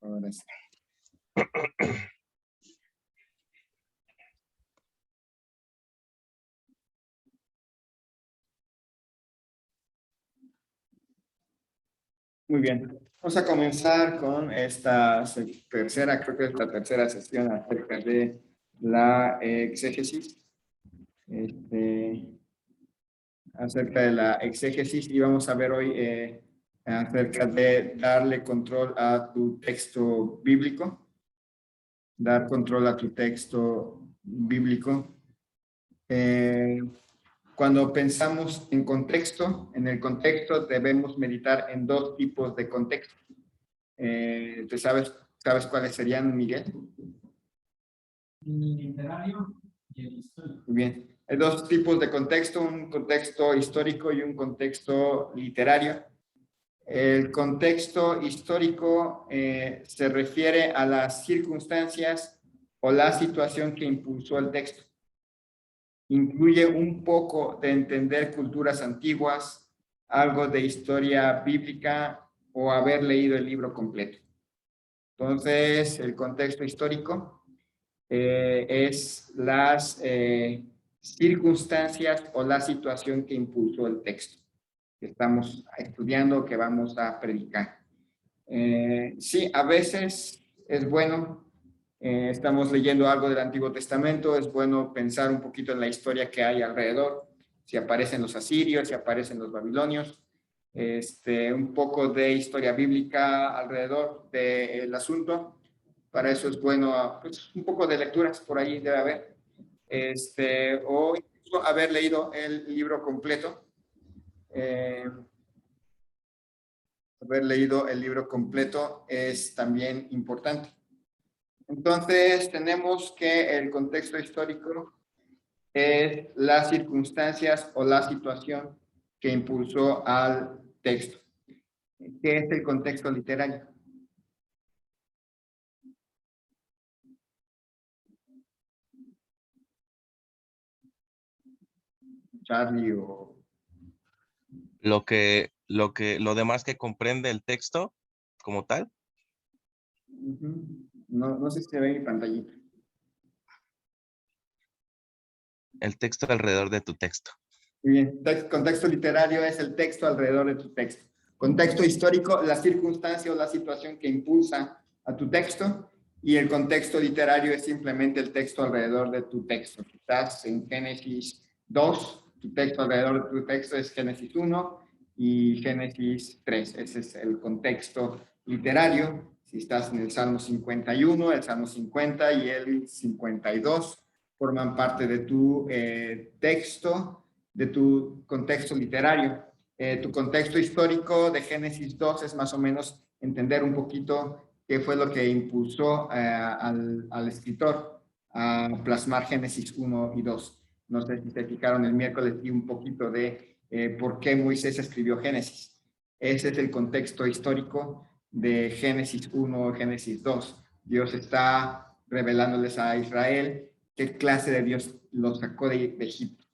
Ahora sí. Muy bien. Vamos a comenzar con esta tercera, creo que es la tercera sesión acerca de la exégesis. Acerca de la exégesis y vamos a ver hoy acerca de darle control a tu texto bíblico. Dar control a tu texto bíblico. Cuando pensamos en contexto, en el contexto debemos meditar en dos tipos de contexto. ¿Tú sabes cuáles serían, Miguel? El literario y el histórico. Muy bien. Hay dos tipos de contexto, un contexto histórico y un contexto literario. El contexto histórico se refiere a las circunstancias o la situación que impulsó el texto. Incluye un poco de entender culturas antiguas, algo de historia bíblica o haber leído el libro completo. Entonces, el contexto histórico es las circunstancias o la situación que impulsó el texto que estamos estudiando, que vamos a predicar. Sí, a veces es bueno, estamos leyendo algo del Antiguo Testamento, es bueno pensar un poquito en la historia que hay alrededor, si aparecen los asirios, si aparecen los babilonios, un poco de historia bíblica alrededor del asunto. Para eso es bueno, pues, un poco de lecturas por ahí debe haber, o incluso haber leído el libro completo. Haber leído el libro completo es también importante. Entonces, tenemos que el contexto histórico es las circunstancias o la situación que impulsó al texto. ¿Qué es el contexto literario? Charlie o... Lo demás que comprende el texto como tal. No sé si se ve en mi pantallita. El texto alrededor de tu texto. Muy bien. Contexto literario es el texto alrededor de tu texto. Contexto histórico, la circunstancia o la situación que impulsa a tu texto. Y el contexto literario es simplemente el texto alrededor de tu texto. Si estás en Génesis 2, tu texto alrededor de tu texto es Génesis 1 y Génesis 3. Ese es el contexto literario. Si estás en el Salmo 51, el Salmo 50 y el 52 forman parte de tu texto, de tu contexto literario. Tu contexto histórico de Génesis 2 es más o menos entender un poquito qué fue lo que impulsó al escritor a plasmar Génesis 1 y 2. No sé si se fijaron el miércoles y un poquito de por qué Moisés escribió Génesis. Ese es el contexto histórico de Génesis 1 y Génesis 2. Dios está revelándoles a Israel qué clase de Dios los sacó de Egipto.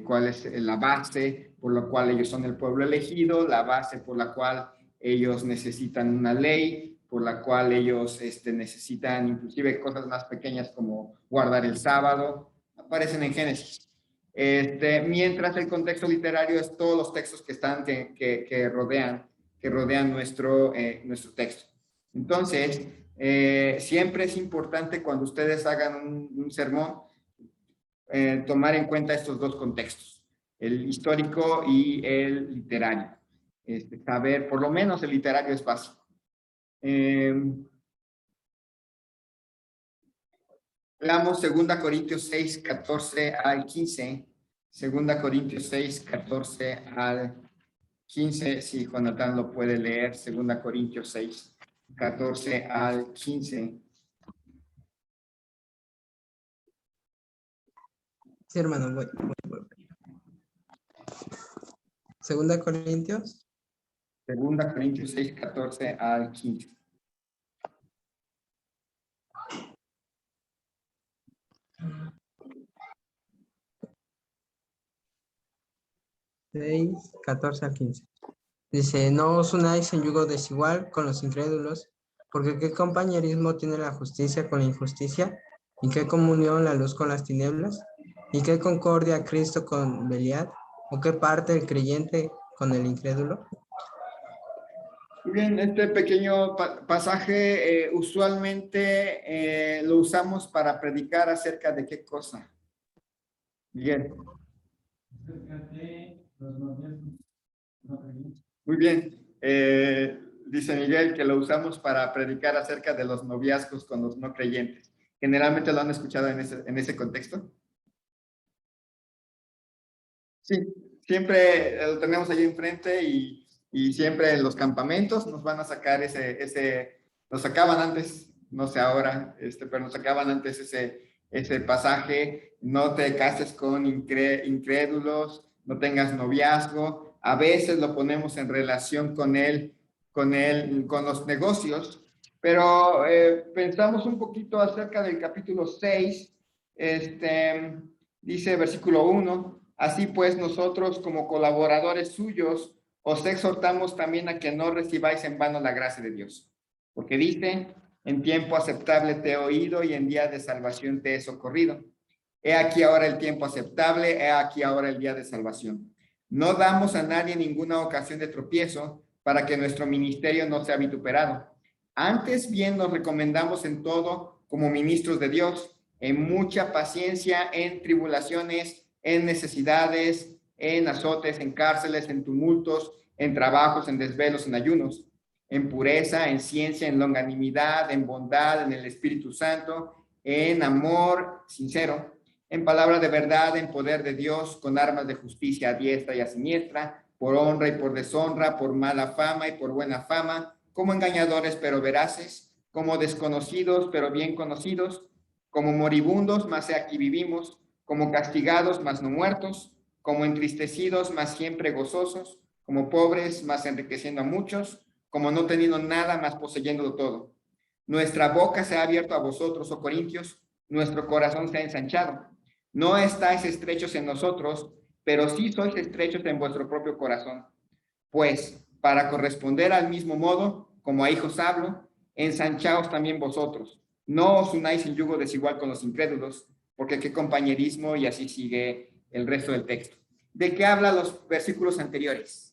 Cuál es la base por la cual ellos son el pueblo elegido, la base por la cual ellos necesitan una ley, por la cual ellos necesitan inclusive cosas más pequeñas como guardar el sábado, aparecen en Génesis. Mientras el contexto literario es todos los textos que están, que rodean nuestro texto. Entonces, siempre es importante cuando ustedes hagan un sermón, tomar en cuenta estos dos contextos, el histórico y el literario. Saber, por lo menos el literario es básico. Leamos 2 Corintios 6, 14 al 15. 2 Corintios 6, 14 al 15. Si Jonathan lo puede leer, 2 Corintios 6, 14 al 15. Sí, hermano, voy. Segunda Corintios. 2 Corintios 6, 14 al 15. 6, 14 al 15. Dice, no os unáis en yugo desigual con los incrédulos, Porque qué compañerismo tiene la justicia con la injusticia, y qué comunión la luz con las tinieblas, y qué concordia Cristo con Belial, o qué parte el creyente con el incrédulo. Muy bien, este pequeño pasaje usualmente lo usamos para predicar acerca de qué cosa. Miguel. Acerca de los noviazgos no creyentes. Muy bien. Dice Miguel que lo usamos para predicar acerca de los noviazgos con los no creyentes. ¿Generalmente lo han escuchado en ese contexto? Sí, siempre lo tenemos allí enfrente y siempre en los campamentos nos van a sacar nos sacaban antes, no sé ahora, pero nos sacaban antes ese pasaje: no te cases con incrédulos, no tengas noviazgo. A veces lo ponemos en relación con los negocios, pero pensamos un poquito acerca del capítulo 6, dice versículo 1: así pues nosotros como colaboradores suyos os exhortamos también a que no recibáis en vano la gracia de Dios, porque dice: en tiempo aceptable te he oído y en día de salvación te he socorrido. He aquí ahora el tiempo aceptable, he aquí ahora el día de salvación. No damos a nadie ninguna ocasión de tropiezo para que nuestro ministerio no sea vituperado. Antes bien nos recomendamos en todo como ministros de Dios, en mucha paciencia, en tribulaciones, en necesidades, en azotes, en cárceles, en tumultos, en trabajos, en desvelos, en ayunos, en pureza, en ciencia, en longanimidad, en bondad, en el Espíritu Santo, en amor sincero, en palabra de verdad, en poder de Dios, con armas de justicia a diestra y a siniestra, por honra y por deshonra, por mala fama y por buena fama, como engañadores pero veraces, como desconocidos pero bien conocidos, como moribundos, mas aquí vivimos, como castigados, mas no muertos, como entristecidos, mas siempre gozosos, como pobres, mas enriqueciendo a muchos, como no teniendo nada, mas poseyéndolo todo. Nuestra boca se ha abierto a vosotros, oh Corintios, nuestro corazón se ha ensanchado. No estáis estrechos en nosotros, pero sí sois estrechos en vuestro propio corazón. Pues, para corresponder al mismo modo, como a hijos hablo, ensanchaos también vosotros. No os unáis en yugo desigual con los incrédulos, porque qué compañerismo, y así sigue el resto del texto. ¿De qué habla los versículos anteriores?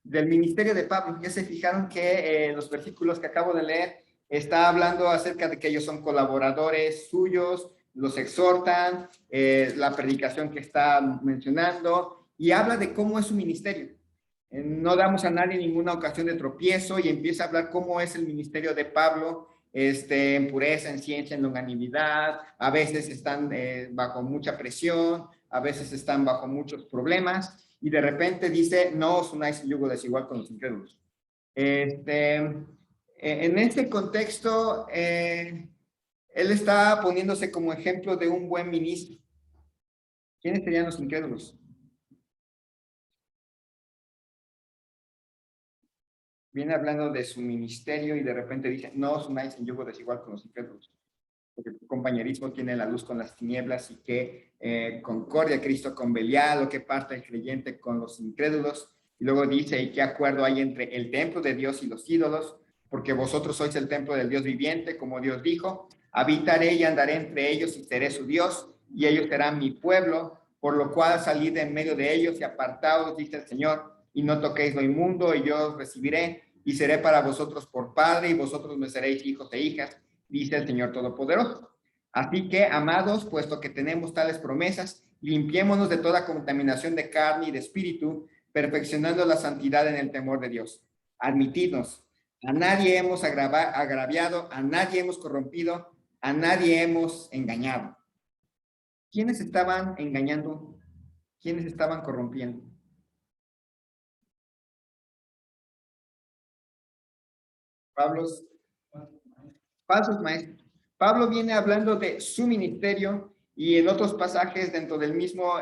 Del ministerio de Pablo. Ya se fijaron que los versículos que acabo de leer está hablando acerca de que ellos son colaboradores suyos, los exhortan, la predicación que está mencionando, y habla de cómo es su ministerio. No damos a nadie ninguna ocasión de tropiezo, y empieza a hablar cómo es el ministerio de Pablo, en pureza, en ciencia, en longanimidad. A veces están bajo mucha presión, a veces están bajo muchos problemas, y de repente dice: no os unáis en yugo desigual con los incrédulos. En este contexto, él está poniéndose como ejemplo de un buen ministro. ¿Quiénes serían los incrédulos? Viene hablando de su ministerio y de repente dice: no os unáis en yugo desigual con los incrédulos, porque tu compañerismo tiene la luz con las tinieblas, y que concordia Cristo con Belial, o que parte el creyente con los incrédulos. Y luego dice: ¿y qué acuerdo hay entre el templo de Dios y los ídolos? Porque vosotros sois el templo del Dios viviente, como Dios dijo: habitaré y andaré entre ellos y seré su Dios, y ellos serán mi pueblo, por lo cual salid de en medio de ellos y apartaos, dice el Señor, y no toquéis lo inmundo, y yo os recibiré, y seré para vosotros por padre, y vosotros me seréis hijos e hijas, dice el Señor Todopoderoso. Así que, amados, puesto que tenemos tales promesas, limpiémonos de toda contaminación de carne y de espíritu, perfeccionando la santidad en el temor de Dios. Admitidnos: a nadie hemos agraviado, a nadie hemos corrompido, a nadie hemos engañado. ¿Quiénes estaban engañando? ¿Quiénes estaban corrompiendo? Falsos maestros. Pablo viene hablando de su ministerio, y en otros pasajes dentro del mismo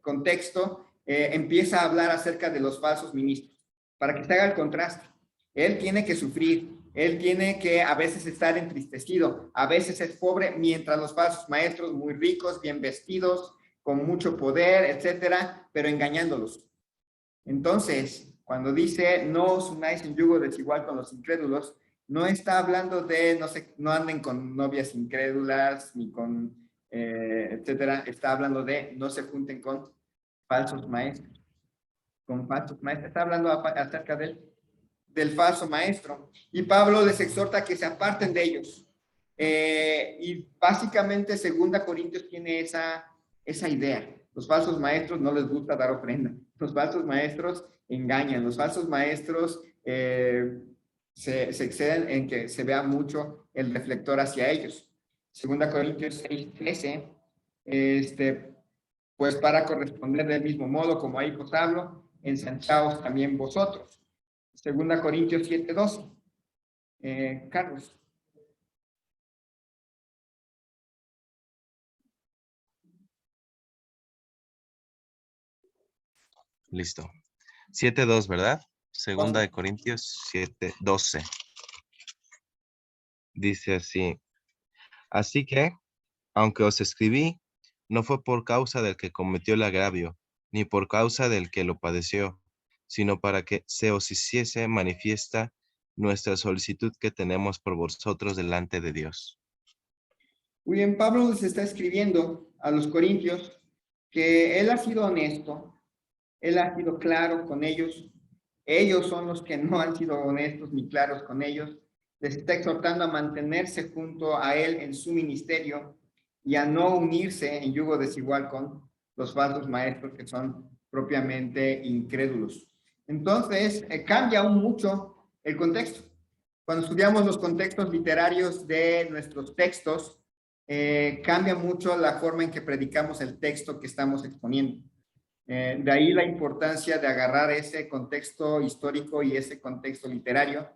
contexto empieza a hablar acerca de los falsos ministros, para que se haga el contraste. Él tiene que sufrir, Él tiene que a veces estar entristecido, a veces es pobre, mientras los falsos maestros muy ricos, bien vestidos, con mucho poder, etcétera, pero engañándolos. Entonces, cuando dice no os unáis en yugo desigual con los incrédulos, no está hablando de no anden con novias incrédulas ni con etcétera. Está hablando de no se junten con falsos maestros. Con falsos maestros. Está hablando acerca del falso maestro. Y Pablo les exhorta a que se aparten de ellos. Y básicamente 2 Corintios tiene esa idea. Los falsos maestros no les gusta dar ofrenda. Los falsos maestros engañan. Los falsos maestros se exceden en que se vea mucho el reflector hacia ellos. 2 Corintios 6:13, pues para corresponder del mismo modo como ahí os hablo, ensanchaos también vosotros. 2 Corintios 7:12. Carlos. Listo. 7:2, ¿verdad? Segunda de Corintios 7:12. Dice así. Así que, aunque os escribí, no fue por causa del que cometió el agravio, ni por causa del que lo padeció, sino para que se os hiciese manifiesta nuestra solicitud que tenemos por vosotros delante de Dios. Muy bien, Pablo les está escribiendo a los corintios que él ha sido honesto, él ha sido claro con ellos. Ellos son los que no han sido honestos ni claros con ellos. Les está exhortando a mantenerse junto a él en su ministerio y a no unirse en yugo desigual con los falsos maestros que son propiamente incrédulos. Entonces, cambia aún mucho el contexto. Cuando estudiamos los contextos literarios de nuestros textos, cambia mucho la forma en que predicamos el texto que estamos exponiendo. De ahí la importancia de agarrar ese contexto histórico y ese contexto literario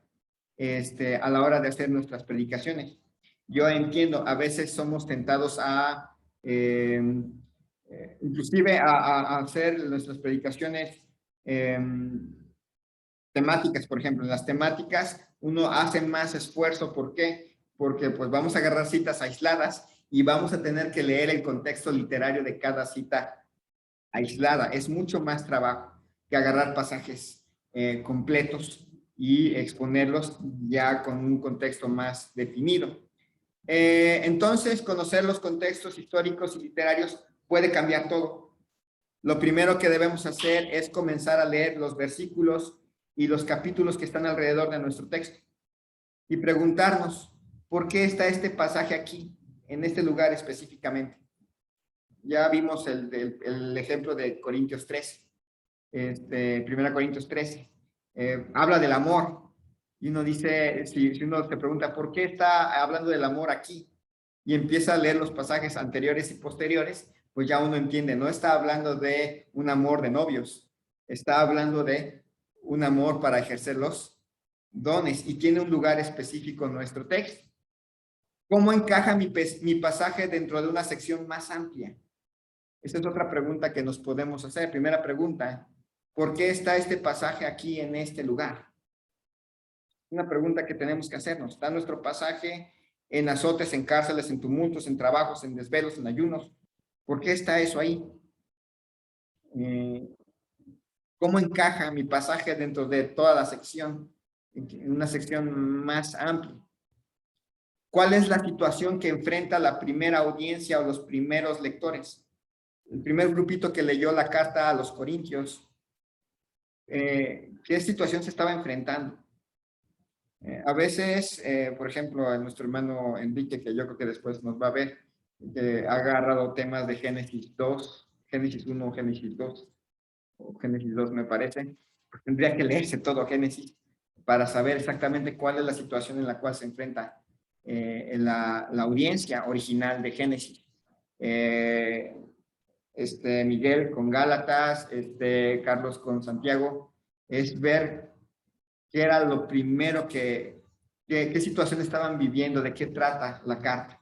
a la hora de hacer nuestras predicaciones. Yo entiendo, a veces somos tentados a, inclusive a hacer nuestras predicaciones temáticas, por ejemplo. En las temáticas uno hace más esfuerzo. ¿Por qué? Porque pues vamos a agarrar citas aisladas y vamos a tener que leer el contexto literario de cada cita aislada. Es mucho más trabajo que agarrar pasajes completos y exponerlos ya con un contexto más definido. Entonces, conocer los contextos históricos y literarios puede cambiar todo. Lo primero que debemos hacer es comenzar a leer los versículos y los capítulos que están alrededor de nuestro texto y preguntarnos, ¿por qué está este pasaje aquí, en este lugar específicamente? Ya vimos el ejemplo de Corintios 13, 1 Corintios 13, habla del amor. Y uno dice, si uno se pregunta, ¿por qué está hablando del amor aquí? Y empieza a leer los pasajes anteriores y posteriores, pues ya uno entiende, no está hablando de un amor de novios, está hablando de un amor para ejercer los dones y tiene un lugar específico en nuestro texto. ¿Cómo encaja mi pasaje dentro de una sección más amplia? Esa es otra pregunta que nos podemos hacer. Primera pregunta, ¿por qué está este pasaje aquí en este lugar? Una pregunta que tenemos que hacernos. ¿Está nuestro pasaje en azotes, en cárceles, en tumultos, en trabajos, en desvelos, en ayunos? ¿Por qué está eso ahí? ¿Cómo encaja mi pasaje dentro de toda la sección? En una sección más amplia. ¿Cuál es la situación que enfrenta la primera audiencia o los primeros lectores? El primer grupito que leyó la carta a los Corintios, ¿qué situación se estaba enfrentando? A veces, por ejemplo, nuestro hermano Enrique, que yo creo que después nos va a ver, ha agarrado temas de Génesis 2, Génesis 1, Génesis 2, o Génesis 2 me parece, pues tendría que leerse todo Génesis para saber exactamente cuál es la situación en la cual se enfrenta la audiencia original de Génesis. Miguel con Gálatas, Carlos con Santiago, es ver qué era lo primero qué situación estaban viviendo, de qué trata la carta.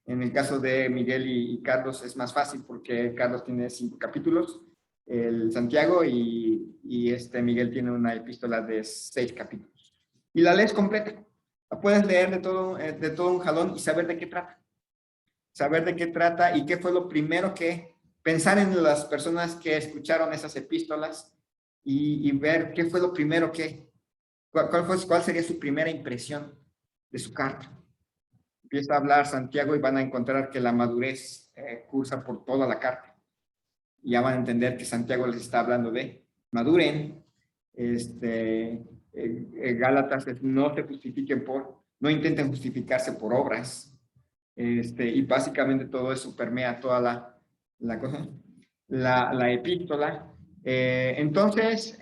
En el caso de Miguel y Carlos es más fácil porque Carlos tiene 5 capítulos, el Santiago y Miguel tiene una epístola de 6 capítulos. Y la lees completa. La puedes leer de todo un jalón y saber de qué trata. Saber de qué trata y qué fue lo primero que... Pensar en las personas que escucharon esas epístolas y ver qué fue lo primero que... ¿Cuál sería su primera impresión de su carta? Empieza a hablar Santiago y van a encontrar que la madurez cursa por toda la carta. Y ya van a entender que Santiago les está hablando de maduren. Gálatas no se justifiquen no intenten justificarse por obras. Y básicamente todo eso permea toda la epístola. Entonces,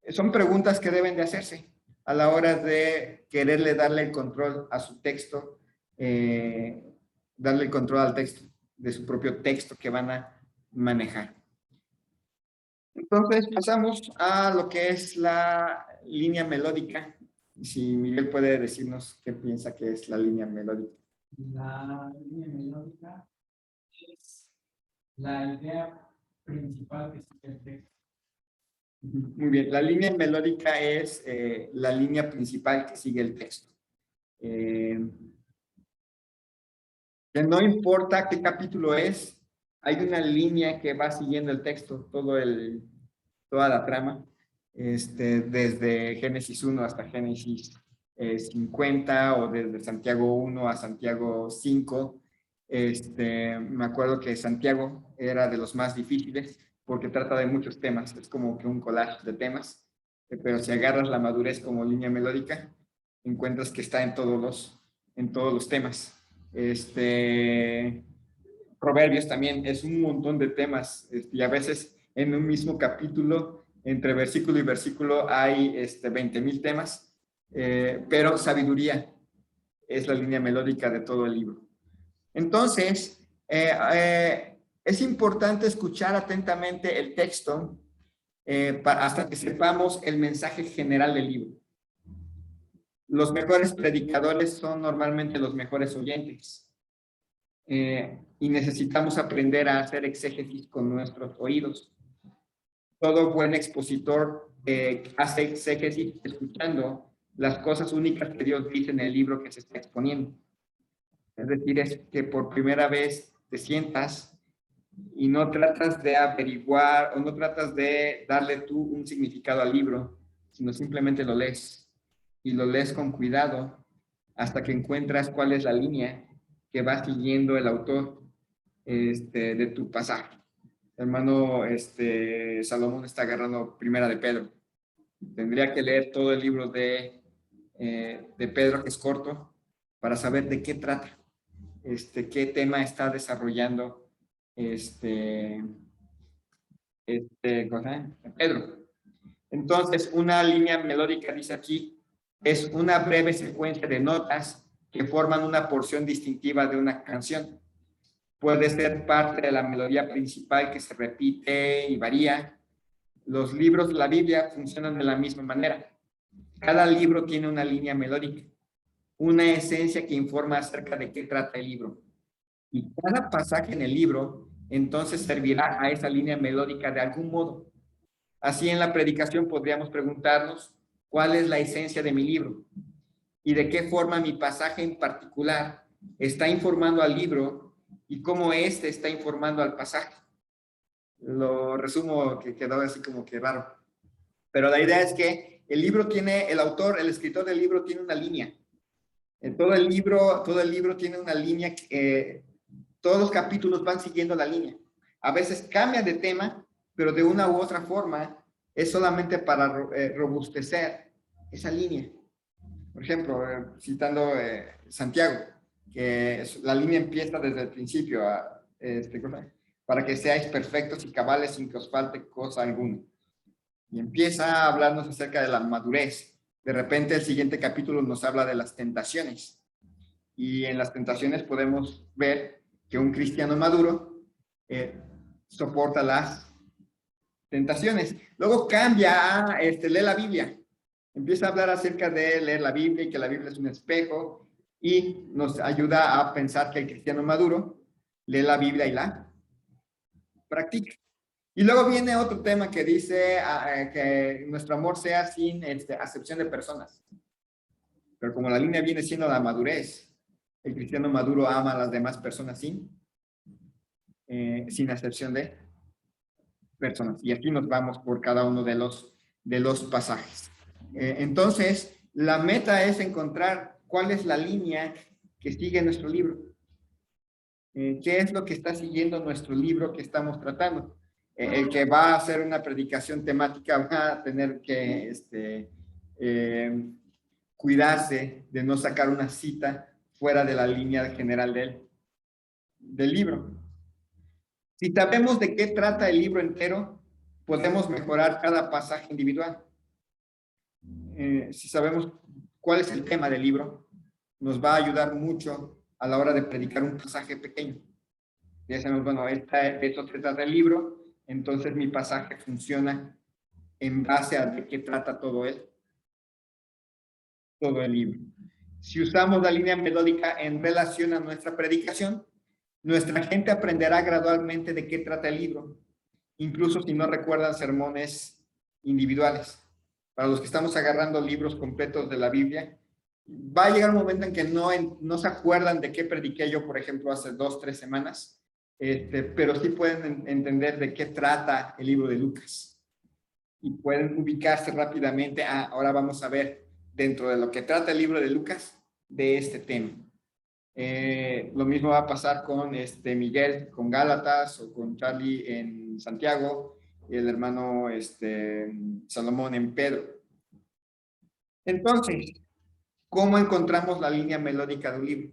son preguntas que deben de hacerse a la hora de quererle darle el control a su texto, darle el control al texto, de su propio texto que van a manejar. Entonces pasamos a lo que es la línea melódica. Si Miguel puede decirnos qué piensa que es la línea melódica. La línea melódica es la idea principal que sigue el texto. Muy bien, la línea melódica es la línea principal que sigue el texto. Que no importa qué capítulo es, hay una línea que va siguiendo el texto, toda la trama, desde Génesis 1 hasta Génesis 50 o desde Santiago 1 a Santiago 5. Me acuerdo que Santiago era de los más difíciles porque trata de muchos temas, es como que un collage de temas, pero si agarras la madurez como línea melódica, encuentras que está en todos los temas. Proverbios también es un montón de temas, y a veces en un mismo capítulo, entre versículo y versículo, hay 20,000 temas, pero sabiduría es la línea melódica de todo el libro. Entonces, es importante escuchar atentamente el texto hasta que sepamos el mensaje general del libro. Los mejores predicadores son normalmente los mejores oyentes. Y necesitamos aprender a hacer exégesis con nuestros oídos. Todo buen expositor hace exégesis escuchando las cosas únicas que Dios dice en el libro que se está exponiendo. Es decir, es que por primera vez te sientas y no tratas de averiguar o no tratas de darle tú un significado al libro, sino simplemente lo lees y lo lees con cuidado hasta que encuentras cuál es la línea que va siguiendo el autor de tu pasaje. Hermano, Salomón está agarrando Primera de Pedro. Tendría que leer todo el libro de Pedro, que es corto, para saber de qué trata, qué tema está desarrollando Pedro. Entonces, una línea melódica, dice aquí, es una breve secuencia de notas que forman una porción distintiva de una canción. Puede ser parte de la melodía principal que se repite y varía. Los libros de la Biblia funcionan de la misma manera. Cada libro tiene una línea melódica, una esencia que informa acerca de qué trata el libro. Y cada pasaje en el libro, entonces, servirá a esa línea melódica de algún modo. Así, en la predicación podríamos preguntarnos, ¿cuál es la esencia de mi libro? ¿Y de qué forma mi pasaje en particular está informando al libro y cómo éste está informando al pasaje? Lo resumo, que quedó así como que raro. Pero la idea es que el libro tiene, el escritor del libro tiene una línea. Todo el libro tiene una línea, todos los capítulos van siguiendo la línea. A veces cambia de tema, pero de una u otra forma es solamente para robustecer esa línea. Por ejemplo, citando Santiago, que la línea empieza desde el principio, para que seáis perfectos y cabales sin que os falte cosa alguna. Y empieza a hablarnos acerca de la madurez. De repente el siguiente capítulo nos habla de las tentaciones. Y en las tentaciones podemos ver que un cristiano maduro soporta las tentaciones. Luego cambia a lee la Biblia. Empieza a hablar acerca de leer la Biblia y que la Biblia es un espejo y nos ayuda a pensar que el cristiano maduro lee la Biblia y la practica. Y luego viene otro tema que dice que nuestro amor sea sin acepción de personas. Pero como la línea viene siendo la madurez, el cristiano maduro ama a las demás personas sin acepción de personas. Y aquí nos vamos por cada uno de los pasajes. Entonces, la meta es encontrar cuál es la línea que sigue nuestro libro. ¿Qué es lo que está siguiendo nuestro libro que estamos tratando? El que va a hacer una predicación temática va a tener que cuidarse de no sacar una cita fuera de la línea general del libro. Si sabemos de qué trata el libro entero, podemos mejorar cada pasaje individual. Si sabemos cuál es el tema del libro, nos va a ayudar mucho a la hora de predicar un pasaje pequeño. Ya sabemos, bueno, de esto se trata el libro, entonces mi pasaje funciona en base a de qué trata todo el libro. Si usamos la línea melódica en relación a nuestra predicación, nuestra gente aprenderá gradualmente de qué trata el libro, incluso si no recuerdan sermones individuales. Para los que estamos agarrando libros completos de la Biblia, va a llegar un momento en que no se acuerdan de qué prediqué yo, por ejemplo, hace 2 o 3 semanas, pero sí pueden entender de qué trata el libro de Lucas. Y pueden ubicarse rápidamente. Ahora vamos a ver dentro de lo que trata el libro de Lucas de este tema. Lo mismo va a pasar con Miguel con Gálatas, o con Charlie en Santiago, y el hermano Salomón en Pedro. Entonces, ¿cómo encontramos la línea melódica de un libro?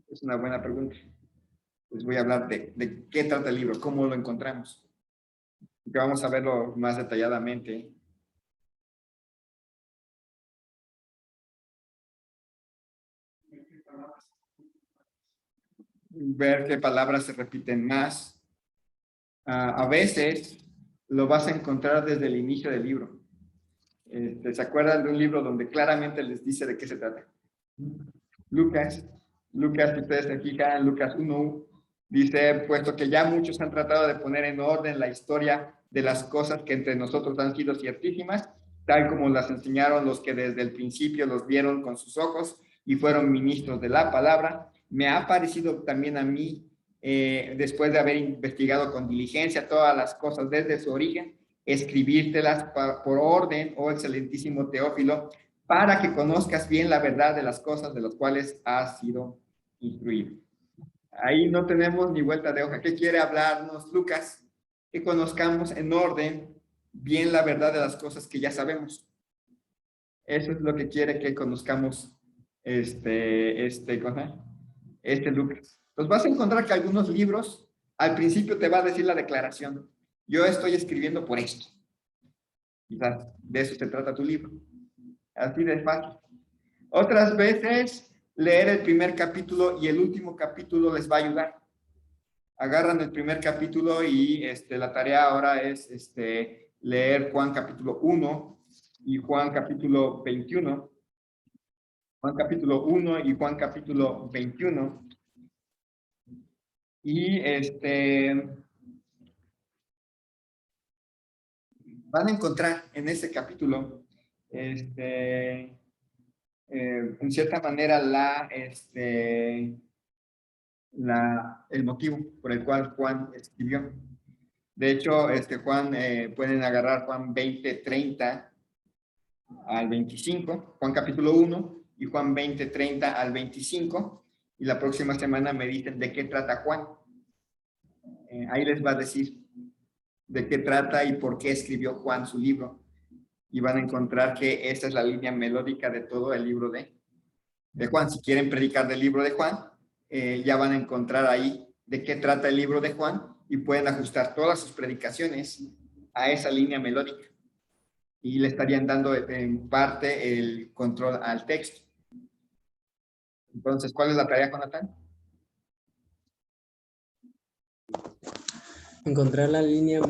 Es una buena pregunta. Les voy a hablar de qué trata el libro, cómo lo encontramos. Que vamos a verlo más detalladamente. Ver qué palabras se repiten más. A veces lo vas a encontrar desde el inicio del libro. ¿Se acuerdan de un libro donde claramente les dice de qué se trata? Lucas, si ustedes se fijan, Lucas 1 dice, puesto que ya muchos han tratado de poner en orden la historia de las cosas que entre nosotros han sido ciertísimas, tal como las enseñaron los que desde el principio los vieron con sus ojos y fueron ministros de la palabra, me ha parecido también a mí, después de haber investigado con diligencia todas las cosas desde su origen, escribírtelas por orden, oh excelentísimo Teófilo, para que conozcas bien la verdad de las cosas de las cuales has sido instruido. Ahí no tenemos ni vuelta de hoja. ¿Qué quiere hablarnos Lucas? Que conozcamos en orden bien la verdad de las cosas que ya sabemos. Eso es lo que quiere que conozcamos Lucas. Entonces vas a encontrar que algunos libros al principio te va a decir la declaración. Yo estoy escribiendo por esto. Quizás de eso se trata tu libro. Así de fácil. Otras veces, leer el primer capítulo y el último capítulo les va a ayudar. Agarran el primer capítulo y la tarea ahora es leer Juan capítulo 1 y Juan capítulo 21. Juan capítulo 1 y Juan capítulo 21. Y van a encontrar en ese capítulo en cierta manera el motivo por el cual Juan escribió. De hecho, Juan, pueden agarrar Juan 20:30 al 25, Juan capítulo 1 y Juan 20:30 al 25, y la próxima semana me dicen de qué trata Juan. Ahí les va a decir de qué trata y por qué escribió Juan su libro, y van a encontrar que esta es la línea melódica de todo el libro de Juan. Si quieren predicar del libro de Juan, ya van a encontrar ahí de qué trata el libro de Juan y pueden ajustar todas sus predicaciones a esa línea melódica y le estarían dando en parte el control al texto. Entonces, ¿cuál es la tarea, Jonathan? Encontrar la línea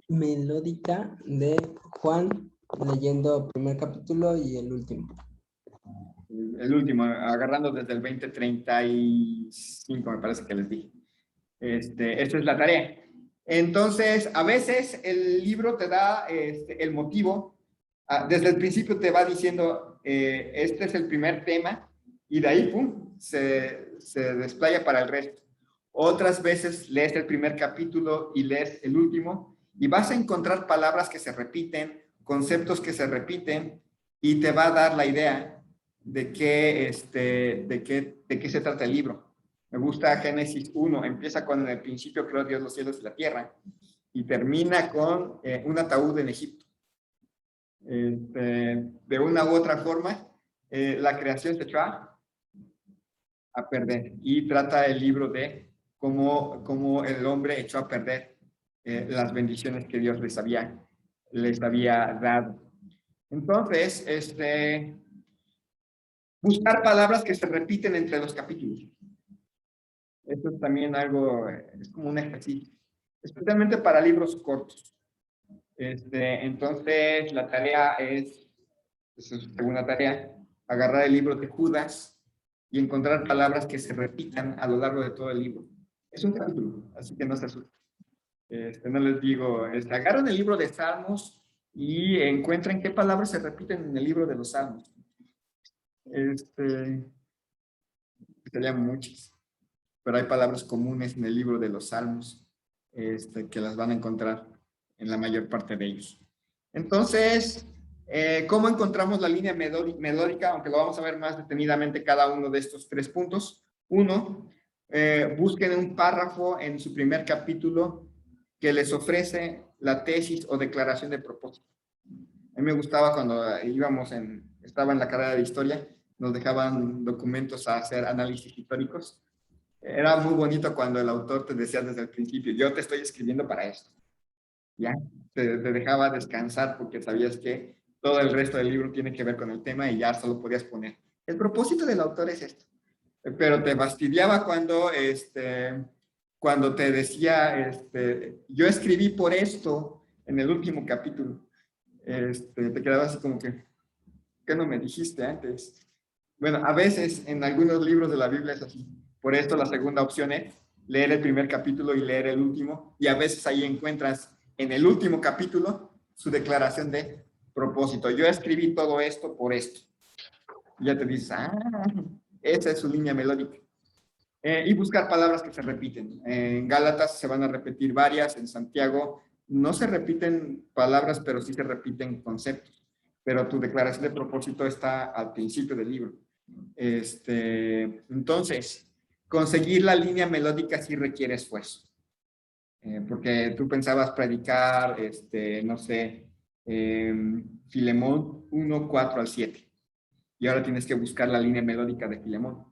melódica de Juan, leyendo el primer capítulo y el último. El último, agarrando desde el 20:35, me parece que les dije. Esta es la tarea. Entonces, a veces el libro te da el motivo, desde el principio te va diciendo, este es el primer tema, y de ahí, pum, se desplaya para el resto. Otras veces lees el primer capítulo y lees el último, y vas a encontrar palabras que se repiten, conceptos que se repiten, y te va a dar la idea de qué se trata el libro. Me gusta Génesis 1, empieza con el principio creó Dios los cielos y la tierra, y termina con un ataúd en Egipto. De una u otra forma, la creación se echó a perder, y trata el libro de cómo el hombre echó a perder las bendiciones que Dios les había dado. Entonces, buscar palabras que se repiten entre los capítulos. Esto es también algo, es como un ejercicio, especialmente para libros cortos. Entonces, la tarea es su segunda tarea, agarrar el libro de Judas y encontrar palabras que se repitan a lo largo de todo el libro. Es un capítulo, así que no se asusten. No les digo, agarren el libro de Salmos y encuentren qué palabras se repiten en el libro de los Salmos. Serían muchas, pero hay palabras comunes en el libro de los Salmos que las van a encontrar en la mayor parte de ellos. Entonces, ¿cómo encontramos la línea melódica? Aunque lo vamos a ver más detenidamente cada uno de estos 3 puntos. 1, busquen un párrafo en su primer capítulo que les ofrece la tesis o declaración de propósito. A mí me gustaba cuando estaba en la carrera de historia, nos dejaban documentos a hacer análisis históricos. Era muy bonito cuando el autor te decía desde el principio, yo te estoy escribiendo para esto. Ya, te dejaba descansar porque sabías que todo el resto del libro tiene que ver con el tema y ya solo podías poner. El propósito del autor es esto. Pero te fastidiaba cuando te decía, yo escribí por esto en el último capítulo. Te quedabas así como que, ¿qué no me dijiste antes? Bueno, a veces en algunos libros de la Biblia es así. Por esto la segunda opción es leer el primer capítulo y leer el último. Y a veces ahí encuentras en el último capítulo su declaración de propósito. Yo escribí todo esto por esto. Y ya te dices, esa es su línea melódica. Y buscar palabras que se repiten. En Gálatas se van a repetir varias, en Santiago no se repiten palabras, pero sí se repiten conceptos. Pero tu declaración de propósito está al principio del libro. Entonces, conseguir la línea melódica sí requiere esfuerzo. Porque tú pensabas predicar, no sé, Filemón 1, 4 al 7. Y ahora tienes que buscar la línea melódica de Filemón.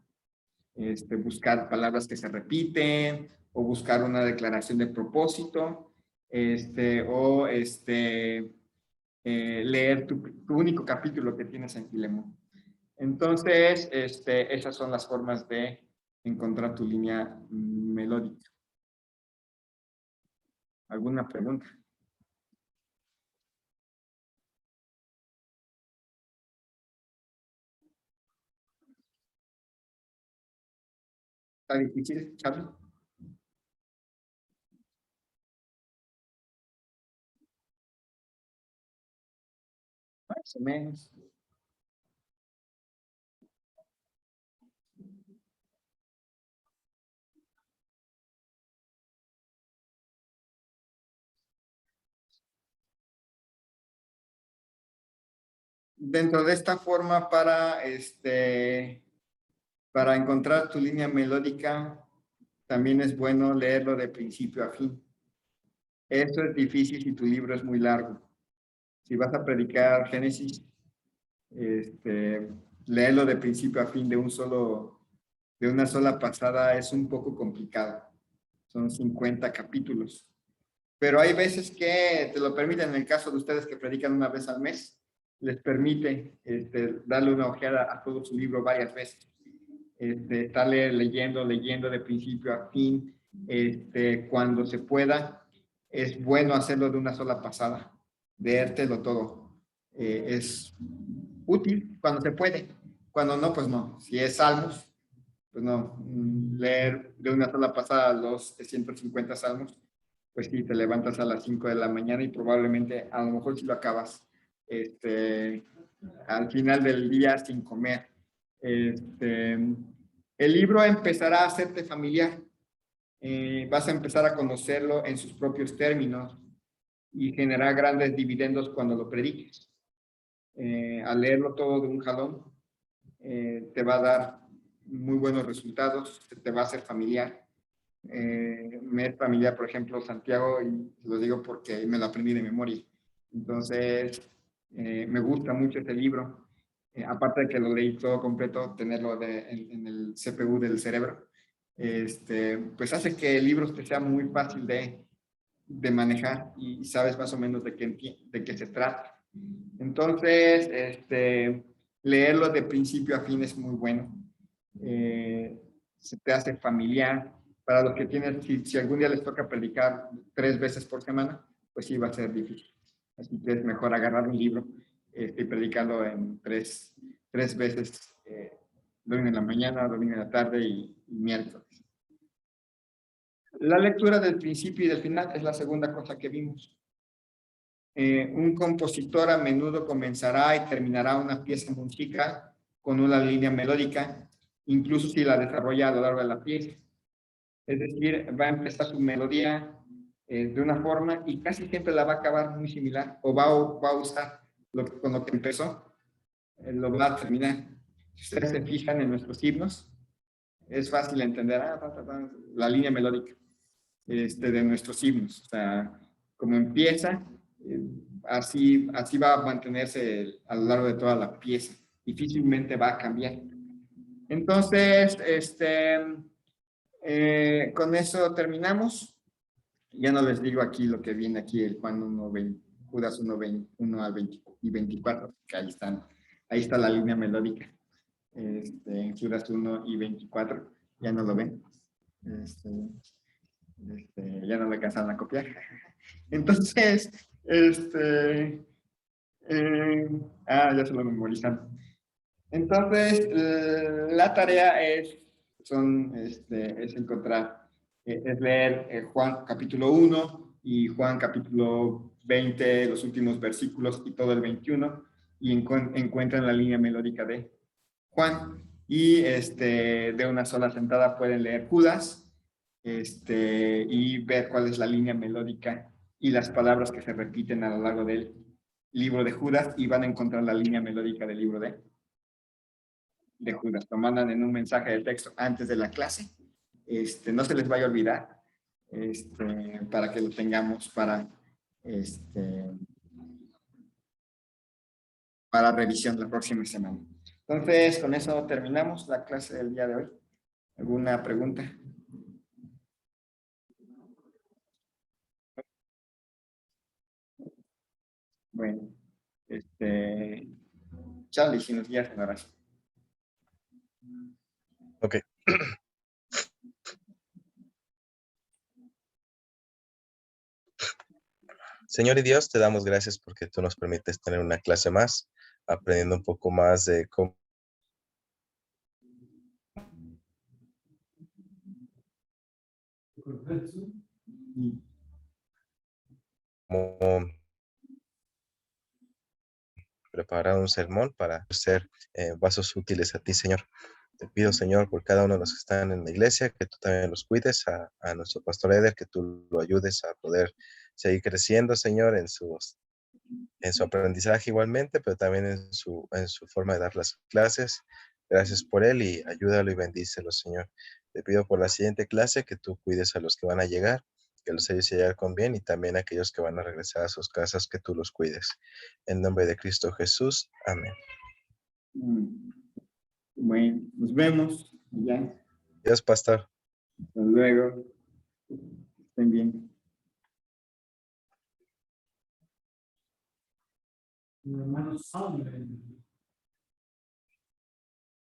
Buscar palabras que se repiten, o buscar una declaración de propósito, leer tu único capítulo que tienes en Filemón. Entonces, esas son las formas de encontrar tu línea melódica. ¿Alguna pregunta? ¿Está difícil, Charlie? Más o menos. Dentro de esta forma para encontrar tu línea melódica, también es bueno leerlo de principio a fin. Esto es difícil si tu libro es muy largo. Si vas a predicar Génesis, leerlo de principio a fin de una sola pasada es un poco complicado. Son 50 capítulos. Pero hay veces que te lo permiten, en el caso de ustedes que predican una vez al mes, les permite darle una ojeada a todo su libro varias veces. Estarle leyendo de principio a fin, cuando se pueda. Es bueno hacerlo de una sola pasada, leértelo todo. Es útil cuando se puede. Cuando no, pues no. Si es Salmos, pues no. Leer de una sola pasada los 150 Salmos pues sí, te levantas a las 5 de la mañana y probablemente a lo mejor si lo acabas al final del día sin comer. El libro empezará a hacerte familiar. Vas a empezar a conocerlo en sus propios términos y generar grandes dividendos cuando lo prediques. Al leerlo todo de un jalón, te va a dar muy buenos resultados, te va a hacer familiar. Me es familiar, por ejemplo, Santiago, y lo digo porque me lo aprendí de memoria. Entonces, me gusta mucho este libro. Aparte de que lo leí todo completo, tenerlo en el CPU del cerebro, pues hace que el libro te sea muy fácil de manejar y sabes más o menos de qué se trata. Entonces, leerlo de principio a fin es muy bueno. Se te hace familiar. Para los que tienen, si algún día les toca predicar 3 veces por semana, pues sí va a ser difícil. Así que es mejor agarrar un libro y predicarlo en tres veces, domingo en la mañana, domingo en la tarde y miércoles. La lectura del principio y del final es la segunda cosa que vimos. Un compositor a menudo comenzará y terminará una pieza musical con una línea melódica, incluso si la desarrolla a lo largo de la pieza. Es decir, va a empezar su melodía de una forma y casi siempre la va a acabar muy similar o va a usar con lo que empezó, lo va a terminar. Si ustedes se fijan en nuestros himnos, es fácil entender la línea melódica de nuestros himnos. O sea, como empieza, así va a mantenerse a lo largo de toda la pieza. Difícilmente va a cambiar. Entonces, con eso terminamos. Ya no les digo aquí lo que viene aquí, el Juan 1, Judas 1 al 20 y 24, que ahí está la línea melódica. En Judas 1 y 24, ya no lo ven. Ya no me alcanzaron a copiar. Entonces, ya se lo memorizan. Entonces, la tarea es encontrar, es leer Juan capítulo 1 y Juan capítulo 20, los últimos versículos y todo el 21, y encuentran la línea melódica de Juan. Y de una sola sentada pueden leer Judas y ver cuál es la línea melódica y las palabras que se repiten a lo largo del libro de Judas, y van a encontrar la línea melódica del libro de Judas. Lo mandan en un mensaje de texto antes de la clase. No se les vaya a olvidar, para que lo tengamos para revisión la próxima semana. Entonces, con eso terminamos la clase del día de hoy. ¿Alguna pregunta? Bueno, Charlie, si nos guías en oración. Ok. Señor y Dios, te damos gracias porque tú nos permites tener una clase más, aprendiendo un poco más de cómo preparar un sermón para ser vasos útiles a ti, Señor. Te pido, Señor, por cada uno de los que están en la iglesia, que tú también los cuides, a nuestro pastor Eder, que tú lo ayudes a poder seguir creciendo, Señor, en su aprendizaje igualmente, pero también en su forma de dar las clases. Gracias por él y ayúdalo y bendícelo, Señor. Te pido por la siguiente clase que tú cuides a los que van a llegar, que los ayudes a llegar con bien, y también a aquellos que van a regresar a sus casas, que tú los cuides. En nombre de Cristo Jesús. Amén. Bueno, nos vemos. Ya. Dios, pastor. Hasta luego. Estén bien. Mi hermano Samuel.